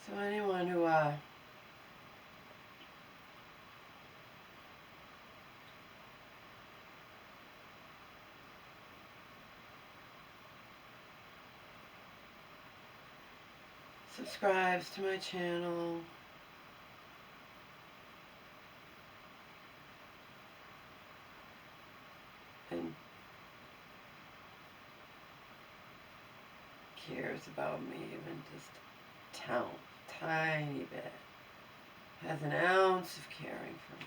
So anyone who subscribes to my channel, and cares about me even just tiny bit, has an ounce of caring for me,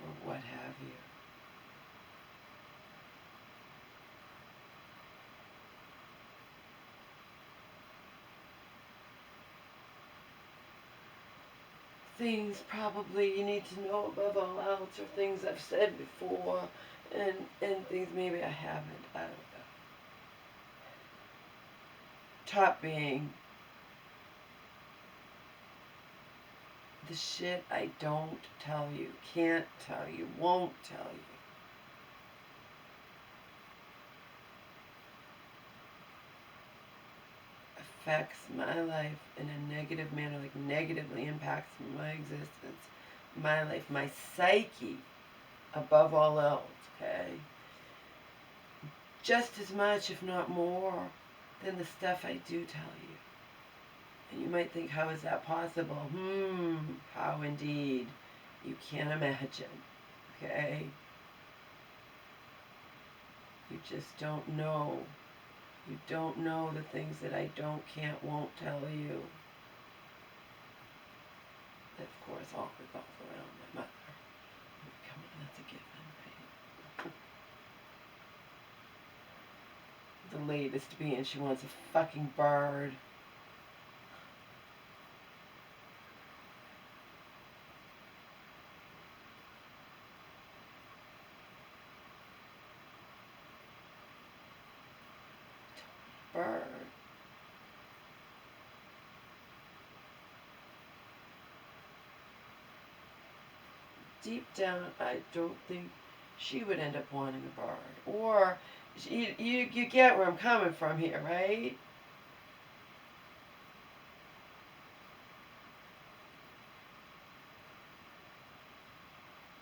or what have you. Things probably you need to know above all else, or things I've said before, and things maybe I haven't, I don't know. Top being the shit I don't tell you, can't tell you, won't tell you. Affects my life in a negative manner, like negatively impacts my existence, my life, my psyche, above all else, okay? Just as much, if not more, than the stuff I do tell you. And you might think, how is that possible? How indeed. You can't imagine, okay? You just don't know. You don't know the things that I don't, can't, won't tell you. That, of course, all revolve around my mother. Come on, that's a given, right? The latest being she wants a fucking bird. Bird. Deep down, I don't think she would end up wanting a bird. Or, you get where I'm coming from here, right?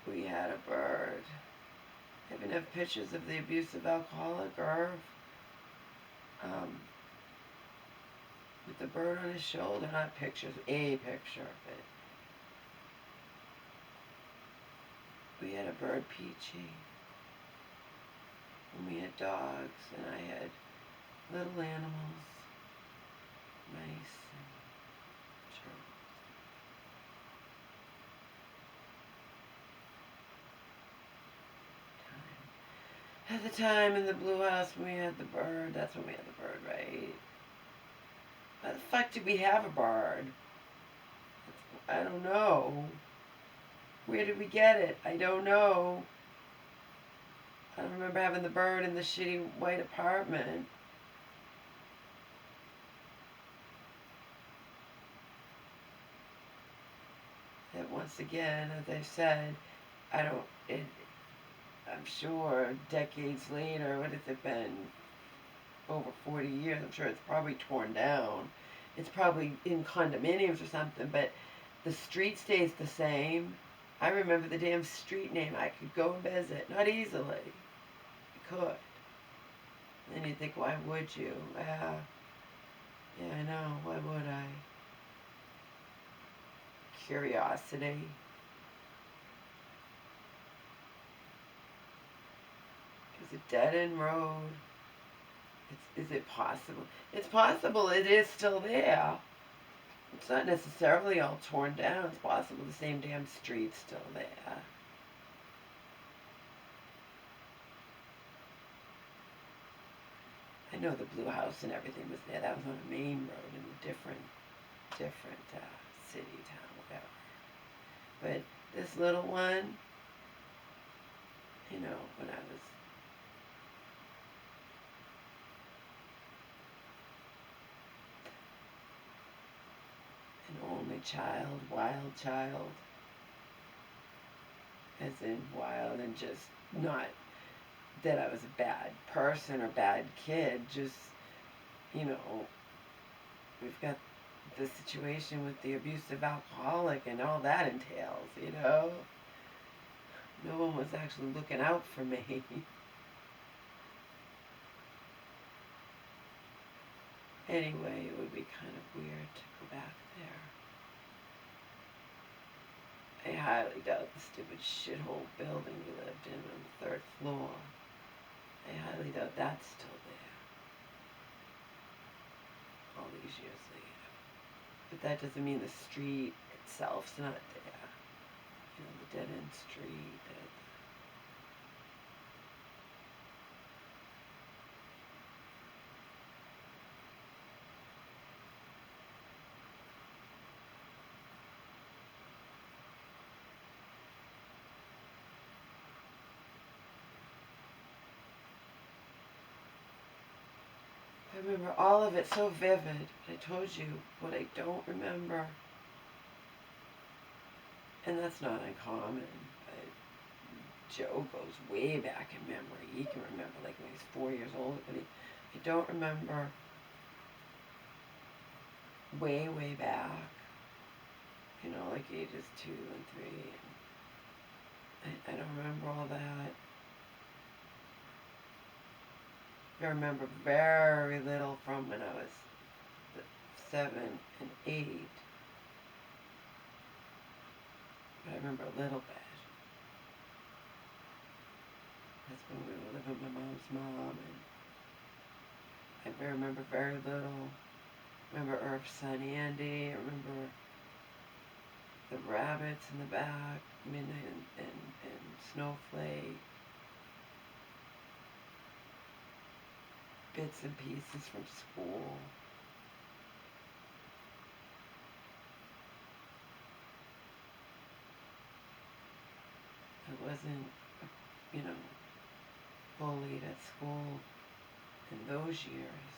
We had a bird. I even have pictures of the abusive alcoholic, Irv, with the bird on his shoulder. Not pictures, a picture of it. We had a bird, Peachy. And we had dogs, and I had little animals, mice and turtles. At the time in the Blue House when we had the bird, that's when we had the bird, right? Why the fuck did we have a bird? I don't know. Where did we get it? I don't know. I don't remember having the bird in the shitty white apartment. That once again, as I said, I'm sure decades later, what has it been? Over 40 years, I'm sure it's probably torn down. It's probably in condominiums or something, but the street stays the same. I remember the damn street name. I could go and visit. Not easily. I could. And you think, why would you? Yeah, I know. Why would I? Curiosity. It's a dead-end road. Is it possible? It's possible it is still there. It's not necessarily all torn down. It's possible the same damn street's still there. I know the Blue House and everything was there. That was on a main road in a different city, town, whatever. But this little one, you know, when I was an only child, wild child, as in wild and just not that I was a bad person or bad kid. Just, you know, we've got the situation with the abusive alcoholic and all that entails, you know. No one was actually looking out for me. Anyway, it would be kind of weird to go back there. I highly doubt the stupid shithole building we lived in on the 3rd floor. I highly doubt that's still there. All these years later. But that doesn't mean the street itself's not there. You know, the dead-end street. I remember all of it so vivid. I told you what I don't remember. And that's not uncommon. But Joe goes way back in memory. He can remember like when he's 4 years old. But I don't remember way, way back. You know, like ages 2 and 3. And I don't remember all that. I remember very little from when I was 7 and 8. But I remember a little bit. That's when we were living with my mom's mom. And I remember very little. I remember Earth's son Andy. I remember the rabbits in the back, Midnight and Snowflake. Bits and pieces from school. I wasn't, you know, bullied at school in those years.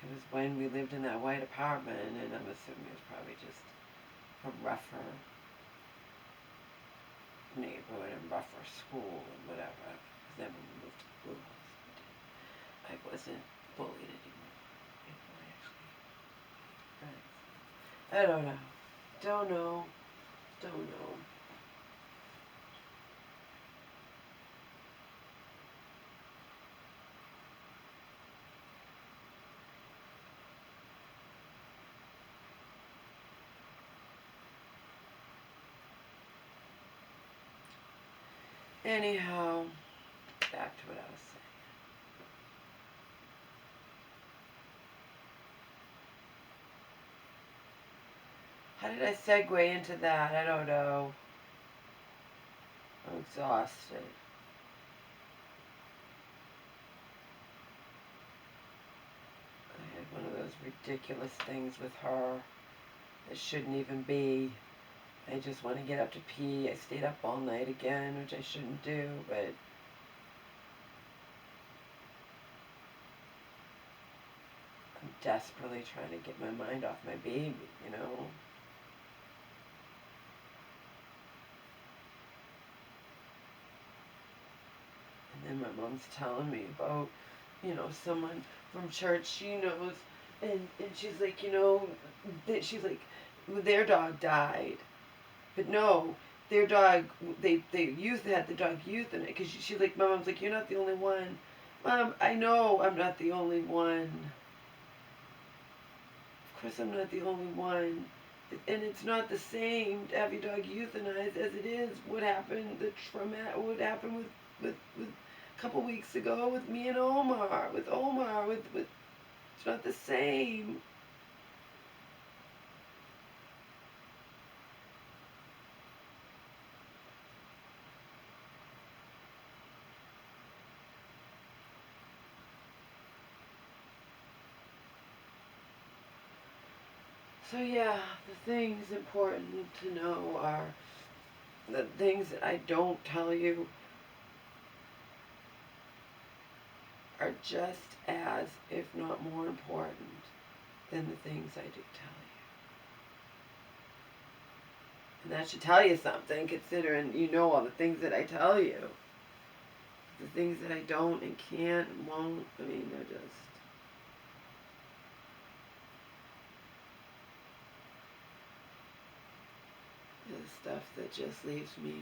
It was when we lived in that white apartment, and I'm assuming it was probably just a rougher neighborhood and rougher school and whatever. Because then when we moved to the Blue House, I wasn't bullied anymore. I don't know. Don't know. Don't know. Anyhow, back to what I was saying. How did I segue into that? I don't know. I'm exhausted. I had one of those ridiculous things with her that shouldn't even be. I just want to get up to pee. I stayed up all night again, which I shouldn't do, but I'm desperately trying to get my mind off my baby, you know? And then my mom's telling me about, you know, someone from church she knows, and she's like, you know, that she's like, their dog died. But no, their dog, they had the dog euthanized, because she's like, my mom's like, you're not the only one. Mom, I know I'm not the only one. Of course I'm not the only one. And it's not the same to have your dog euthanized as it is what happened, what happened with a couple weeks ago with me and Omar. With it's not the same. So yeah, the things important to know are the things that I don't tell you are just as, if not more important than the things I do tell you. And that should tell you something, considering you know all the things that I tell you. the things that I don't and can't and won't, I mean, they're just... the stuff that just leaves me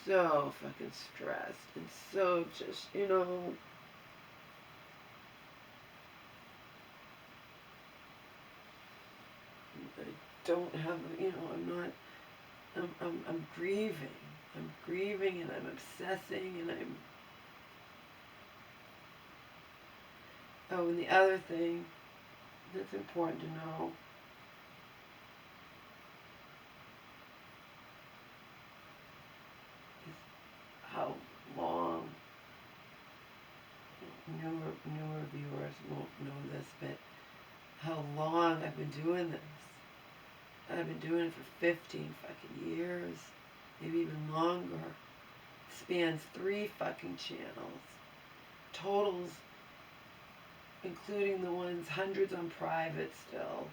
so fucking stressed and so just, you know... I don't have, you know, I'm grieving. I'm grieving and I'm obsessing and I'm... Oh, and the other thing that's important to know is how long, newer viewers won't know this, but how long I've been doing this. I've been doing it for 15 fucking years, maybe even longer. It spans 3 fucking channels. Totals, including the ones, hundreds on private still.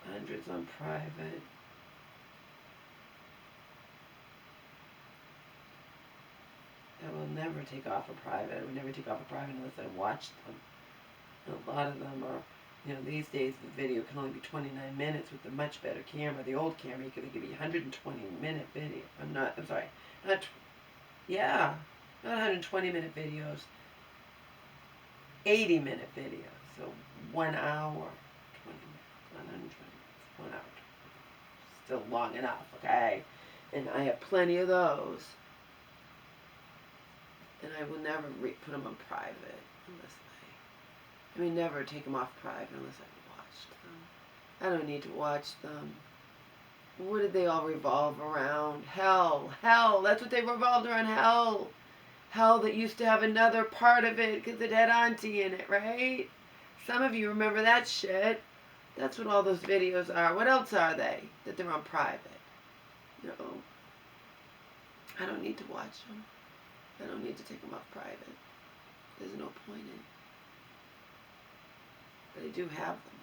Hundreds on private. I will never take off a private. I would never take off a private unless I watched them. And a lot of them are, you know, these days the video can only be 29 minutes with a much better camera. The old camera, you could give you 120-minute video. I'm sorry, not 120-minute videos, 80-minute videos. So 1 hour, 20 minutes, 120 minutes, 1 hour. Still long enough, okay? And I have plenty of those. And I will never put them on private unless I mean, never take them off private unless I watched them. I don't need to watch them. What did they all revolve around? Hell. That's what they revolved around. Hell that used to have another part of it because it had auntie in it, right? Some of you remember that shit. That's what all those videos are. What else are they that they're on private? You know, I don't need to watch them. I don't need to take them off private. There's no point in it. But I do have them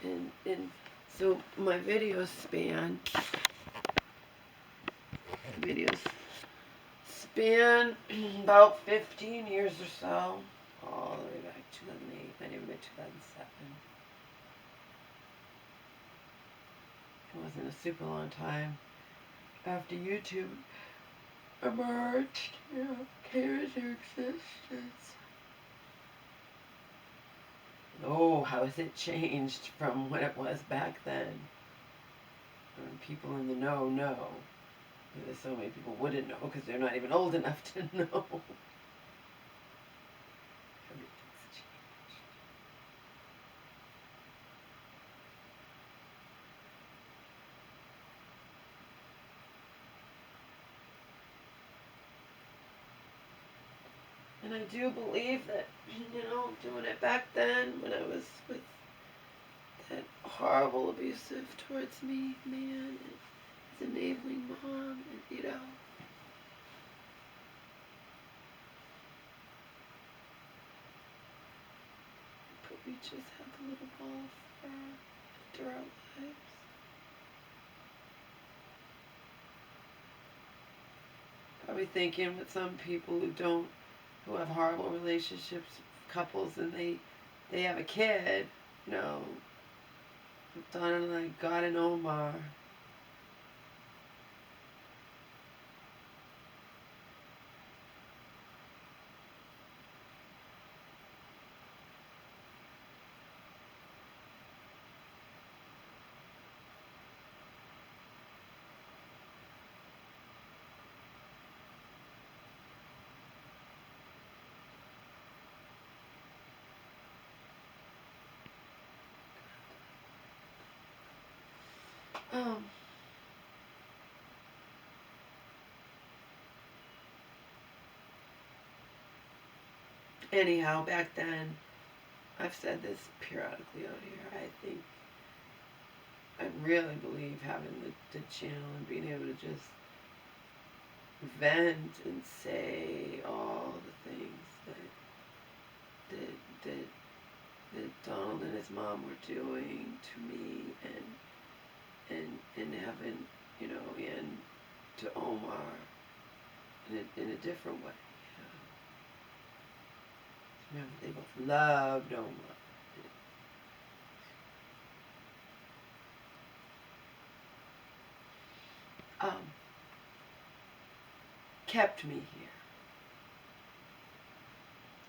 all. And so my videos span about 15 years or so. All the way back 2008, might even be 2007. It wasn't a super long time after YouTube emerged, you know, came into existence. Oh, how has it changed from what it was back then? When people in the know. There's so many people wouldn't know because they're not even old enough to know. Everything's changed. And I do believe that, you know, doing it back then when I was with that horrible abusive towards me man and his enabling mom and, you know, but we just had the little ball of fur after our lives. Probably thinking with some people who have horrible relationships, couples, and they have a kid, you know, Donna and I got an Omar. Anyhow, back then, I've said this periodically out here, I really believe having the channel and being able to just vent and say all the things that Donald and his mom were doing to me and having, you know, and to Omar in a different way. Remember, they both loved Omar. Kept me here.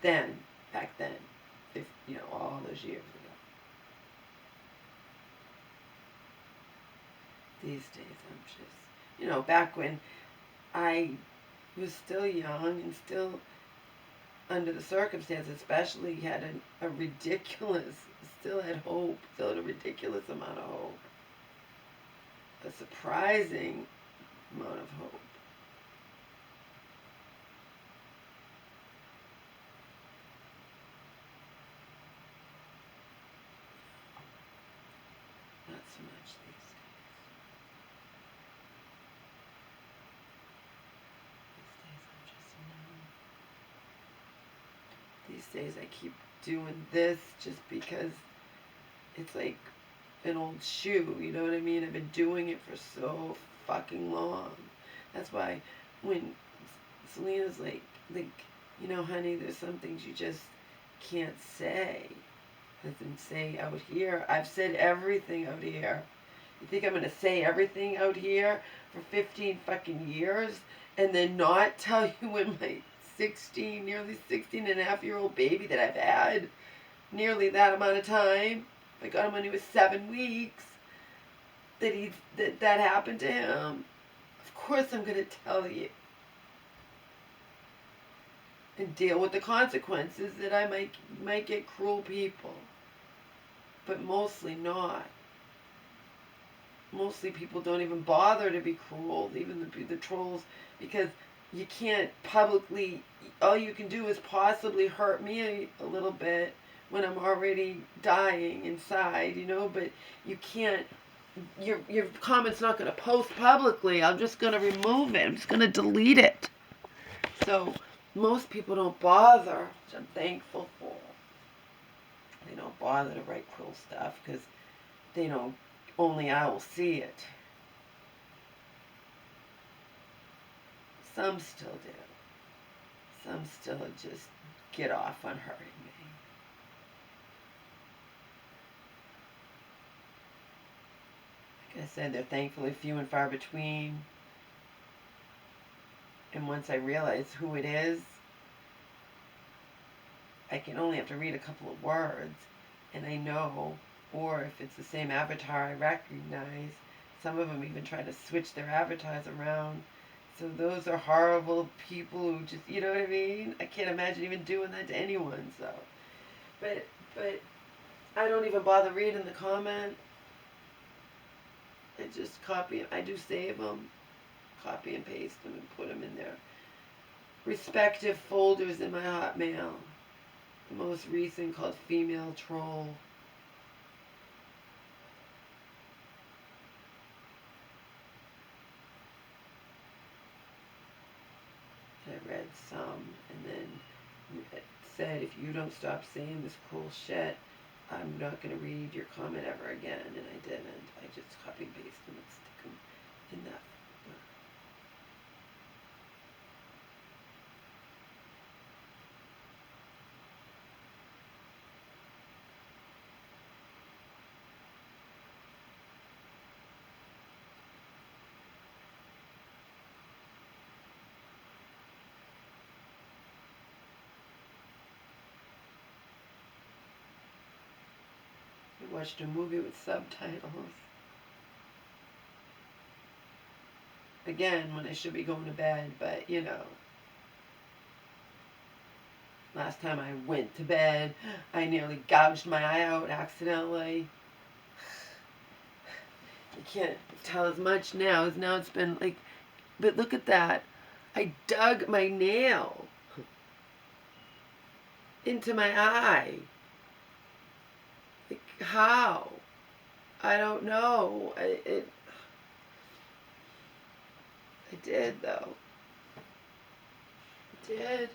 Then, back then, if all those years ago. These days, I'm just, back when I was still young and still, under the circumstances, especially, had a ridiculous, still had hope, still had a ridiculous amount of hope. A surprising amount of hope. Not so much these days. These days I keep doing this just because it's like an old shoe, you know what I mean? I've been doing it for so fucking long. That's why when Selena's like, honey, there's some things you just can't say. As in say out here. I've said everything out here. You think I'm going to say everything out here for 15 fucking years and then not tell you when my nearly 16 and a half year old baby that I've had nearly that amount of time, I got him when he was 7 weeks, that happened to him? Of course I'm going to tell you. And deal with the consequences that I might get cruel people. But mostly not. Mostly people don't even bother to be cruel, even the trolls, because you can't publicly, all you can do is possibly hurt me a little bit when I'm already dying inside, but you can't, your comment's not going to post publicly. I'm just going to remove it. I'm just going to delete it. So most people don't bother, which I'm thankful for. They don't bother to write cruel stuff because they don't, only I will see it. Some still do. Some still just get off on hurting me. Like I said, they're thankfully few and far between. And once I realize who it is, I can only have to read a couple of words and I know, or if it's the same avatar I recognize. Some of them even try to switch their avatars around. So those are horrible people who just, you know what I mean? I can't imagine even doing that to anyone, so. But I don't even bother reading the comment. I just copy them. I do save them, copy and paste them and put them in their respective folders in my Hotmail. The most recent called Female Troll. I read some and then it said, if you don't stop saying this cruel shit, I'm not going to read your comment ever again. And I didn't. I just copy and paste them and stick them in that. I watched a movie with subtitles. Again, when I should be going to bed, but last time I went to bed, I nearly gouged my eye out accidentally. You can't tell as much now, as now it's been like, but look at that. I dug my nail into my eye. Like, how? I don't know. I did, though. I did.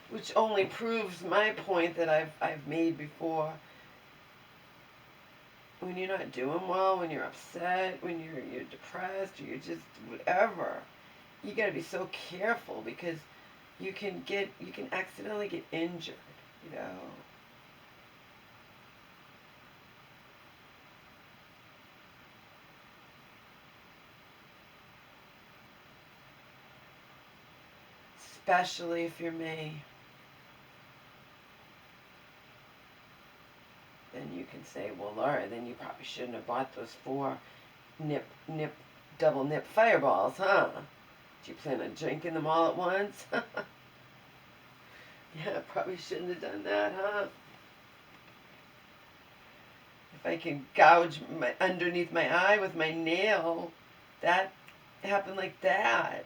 Which only proves my point that I've made before. When you're not doing well, when you're upset, when you're depressed, or you're just whatever, you got to be so careful because you can accidentally get injured, you know. Especially if you're me. Then you can say, well, Laura, then you probably shouldn't have bought those 4 double nip fireballs, huh? Did you plan on drinking them all at once? Yeah, probably shouldn't have done that, huh? If I can gouge underneath my eye with my nail, that happened like that.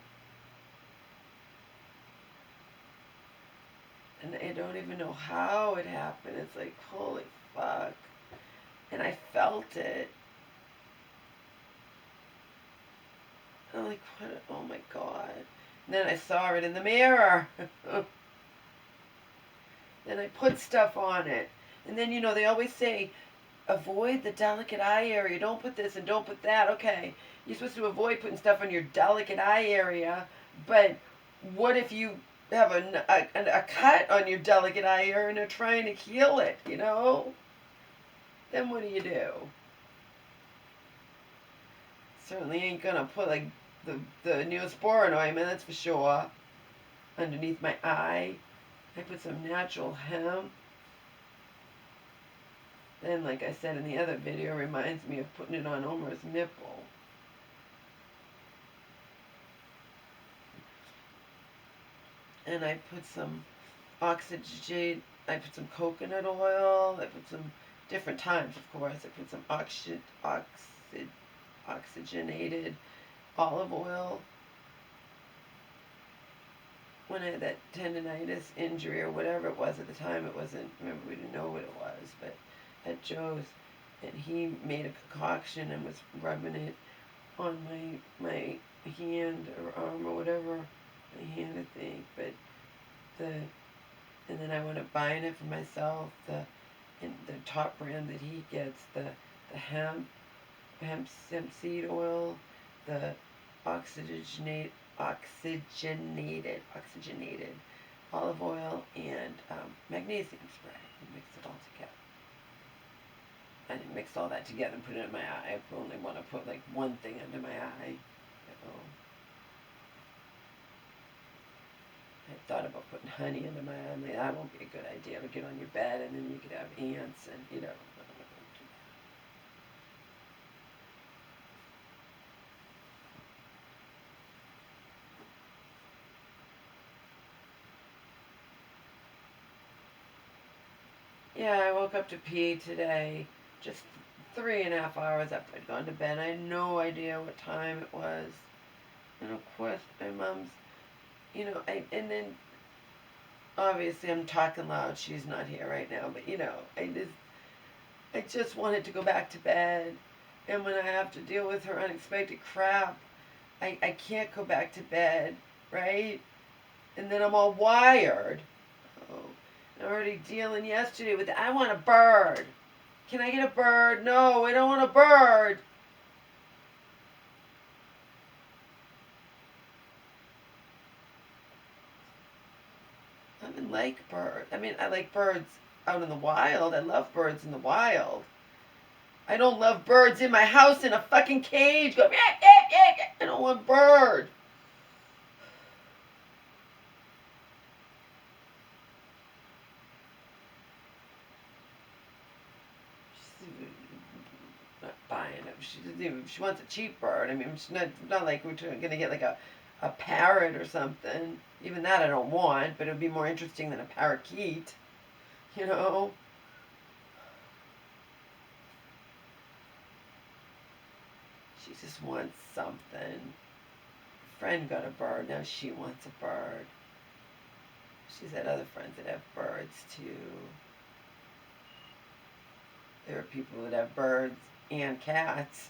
And I don't even know how it happened. It's like, holy fuck. And I felt it. I'm like, what? Oh my God. And then I saw it in the mirror. Then I put stuff on it. And then, you know, they always say, avoid the delicate eye area. Don't put this and don't put that. Okay, you're supposed to avoid putting stuff on your delicate eye area, but what if you have a cut on your delicate eye area and are trying to heal it, you know? Then what do? Certainly ain't gonna put like the Neosporin ointment, that's for sure, underneath my eye. I put some natural hemp. Then, like I said in the other video, reminds me of putting it on Omar's nipple. And I put some oxygenate, I put some coconut oil, I put some different times, of course. I put some oxygenated olive oil. When I had that tendonitis injury or whatever it was at the time, it wasn't, remember, we didn't know what it was, but at Joe's, and he made a concoction and was rubbing it on my hand or arm or whatever, my hand I think, but and then I wound up buying it for myself, the top brand that he gets, the hemp seed oil, the oxygenated olive oil, and magnesium spray. And mix it all together. I didn't mix all that together and put it in my eye. I only want to put like one thing under my eye. I thought about putting honey under my eye. I mean, that won't be a good idea to get on your bed and then you could have ants and, you know. Yeah, I woke up to pee today. Just 3.5 hours after I'd gone to bed. I had no idea what time it was. And of course, my mom's, you know, and then obviously I'm talking loud. She's not here right now, but you know, I just wanted to go back to bed. And when I have to deal with her unexpected crap, I can't go back to bed, right? And then I'm all wired. Oh, I'm already dealing yesterday with, I want a bird. Can I get a bird? No, I don't want a bird. I mean, like birds. I mean, I like birds out in the wild. I love birds in the wild. I don't love birds in my house in a fucking cage. Go, I don't want bird. Not buying it. She wants a cheap bird. I mean, she's not like we're gonna get like a parrot or something. Even that I don't want, but it would be more interesting than a parakeet. You know? She just wants something. Friend got a bird, now she wants a bird. She's had other friends that have birds too. There are people that have birds and cats.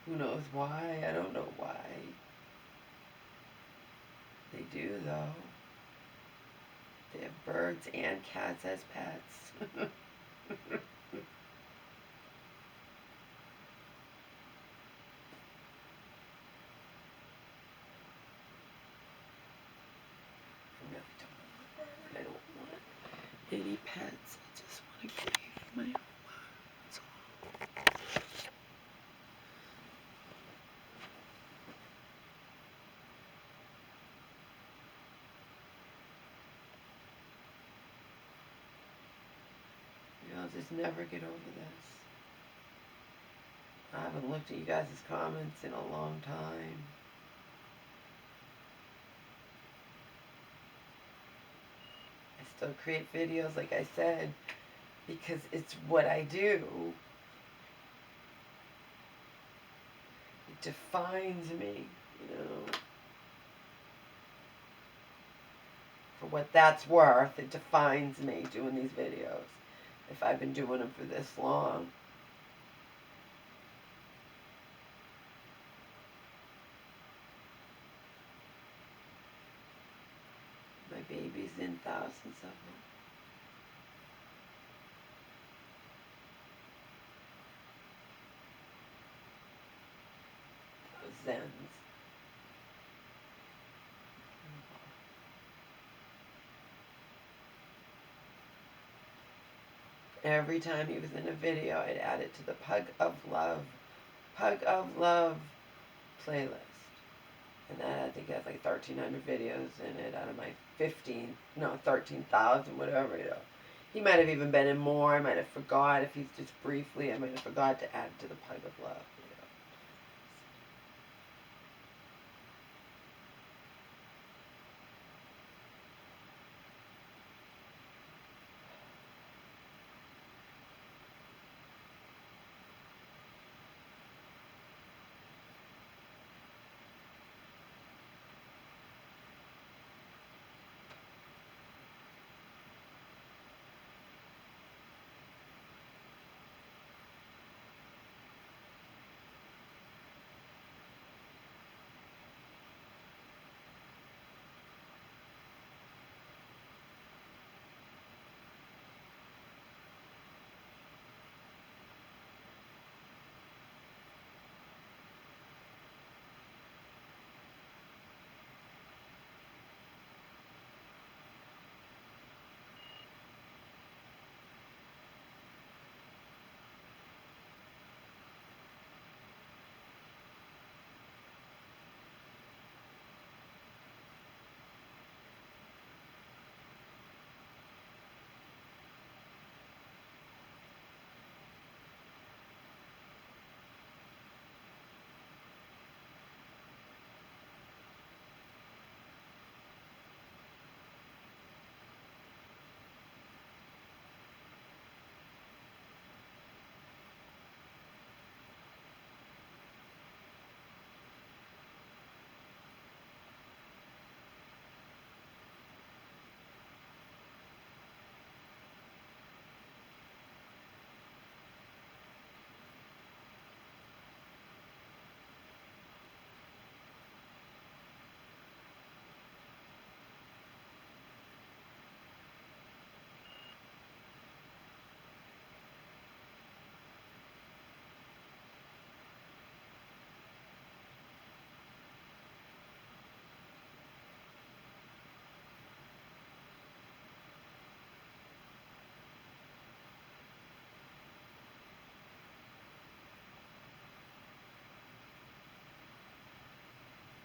Who knows why? I don't know why. They do, though. They have birds and cats as pets. any pets. I just want to give my own love. That's all. I'll just never get over this. I haven't looked at you guys' comments in a long time. I still create videos, like I said, because it's what I do. It defines me, you know. For what that's worth, it defines me doing these videos. If I've been doing them for this long. My baby's in thousands of them. Thousands. Every time he was in a video, I'd add it to the Pug of Love playlist. And that, I think, has like 1,300 videos in it out of my 13,000, whatever, you know. He might have even been in more. I might have forgot. If he's just briefly, I might have forgot to add it to the Pug of Love.